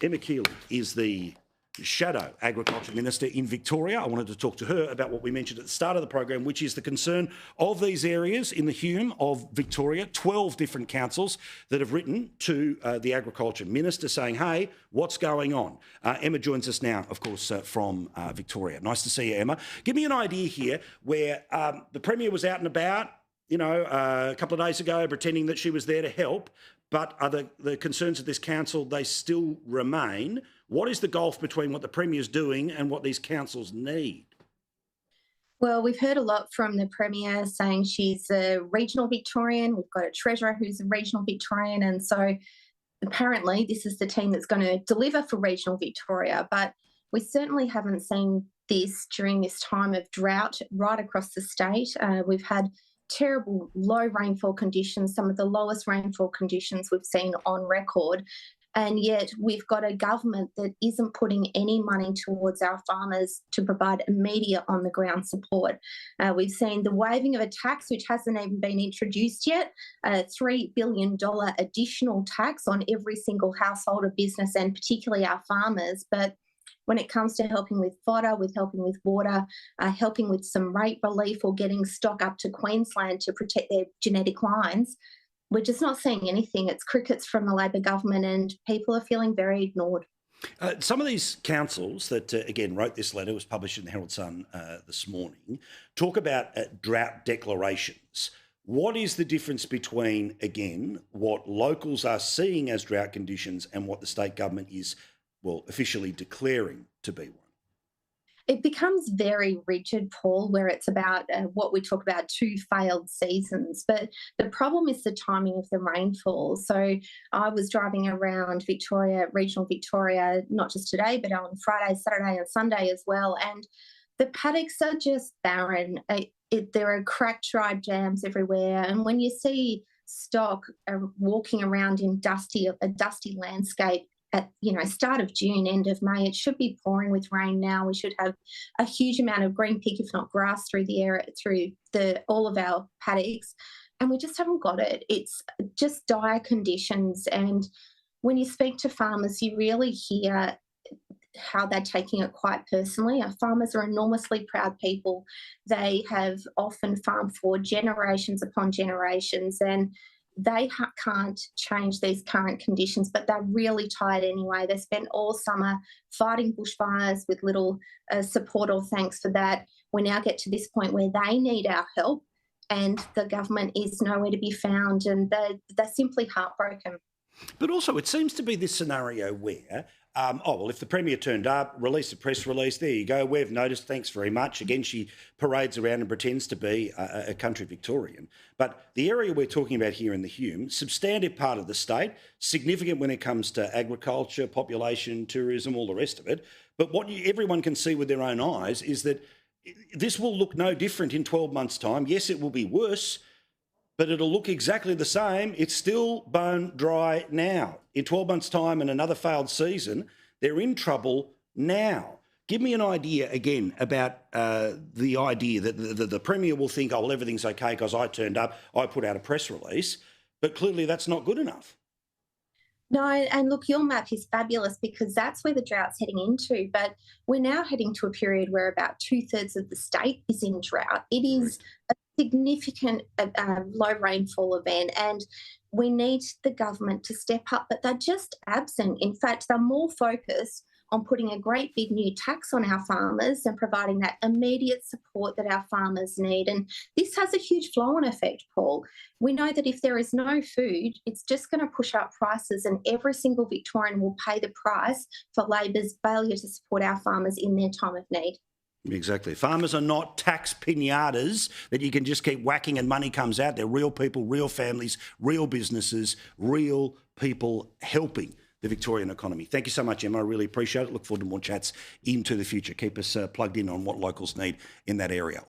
Emma Kealy is the Shadow Agriculture Minister in Victoria. I wanted to talk to her about what we mentioned at the start of the program, which is the concern of these areas in the Hume of Victoria, 12 different councils that have written to the Agriculture Minister saying, hey, what's going on? Emma joins us now, of course, from Victoria. Nice to see you, Emma. Give me an idea here where the Premier was out and about, a couple of days ago, pretending that she was there to help, but are the concerns of this council, they still remain. What is the gulf between what the Premier's doing and what these councils need? Well, we've heard a lot from the Premier saying she's a regional Victorian. We've got a Treasurer who's a regional Victorian. And so apparently this is the team that's going to deliver for regional Victoria. But we certainly haven't seen this during this time of drought right across the state. We've had terrible low rainfall conditions, some of the lowest rainfall conditions we've seen on record. And yet we've got a government that isn't putting any money towards our farmers to provide immediate on-the-ground support. We've seen the waiving of a tax, which hasn't even been introduced yet, a $3 billion additional tax on every single household or business, and particularly our farmers. But when it comes to helping with fodder, with helping with water, helping with some rate relief or getting stock up to Queensland to protect their genetic lines, we're just not seeing anything. It's crickets from the Labor government and people are feeling very ignored. Some of these councils that, again, wrote this letter, was published in the Herald Sun this morning, talk about drought declarations. What is the difference between, again, what locals are seeing as drought conditions and what the state government is, well, officially declaring to be one? It becomes very rigid, Paul, where it's about what we talk about, 2 failed seasons. But the problem is the timing of the rainfall. So I was driving around Victoria, regional Victoria, not just today, but on Friday, Saturday and Sunday as well. And the paddocks are just barren. There are cracked, dried jams everywhere. And when you see stock walking around in a dusty landscape, at start of June, end of May, it should be pouring with rain now. We should have a huge amount of green pig, if not grass, through the area, through all of our paddocks, and we just haven't got it. It's just dire conditions, and when you speak to farmers, you really hear how they're taking it quite personally. Our farmers are enormously proud people. They have often farmed for generations upon generations, and they can't change these current conditions, but they're really tired anyway. They spent all summer fighting bushfires with little support or thanks for that. We now get to this point where they need our help and the government is nowhere to be found, and they're simply heartbroken. But also it seems to be this scenario where, if the Premier turned up, released a press release, there you go, we've noticed, thanks very much. Again, she parades around and pretends to be a country Victorian. But the area we're talking about here in the Hume, substantive part of the state, significant when it comes to agriculture, population, tourism, all the rest of it. But what everyone can see with their own eyes is that this will look no different in 12 months' time. Yes, it will be worse, but it'll look exactly the same. It's still bone dry now. In 12 months' time and another failed season, they're in trouble now. Give me an idea, again, about the idea that the Premier will think, oh, well, everything's okay because I turned up, I put out a press release, but clearly that's not good enough. No, and look, your map is fabulous because that's where the drought's heading into. But we're now heading to a period where about 2/3 of the state is in drought. It is a significant low rainfall event, and we need the government to step up, but they're just absent. In fact, they're more focused on putting a great big new tax on our farmers and providing that immediate support that our farmers need. And this has a huge flow-on effect, Paul. We know that if there is no food, it's just going to push up prices, and every single Victorian will pay the price for Labor's failure to support our farmers in their time of need. Exactly. Farmers are not tax pinatas that you can just keep whacking and money comes out. They're real people, real families, real businesses, real people helping the Victorian economy. Thank you so much, Emma. I really appreciate it. Look forward to more chats into the future. Keep us plugged in on what locals need in that area.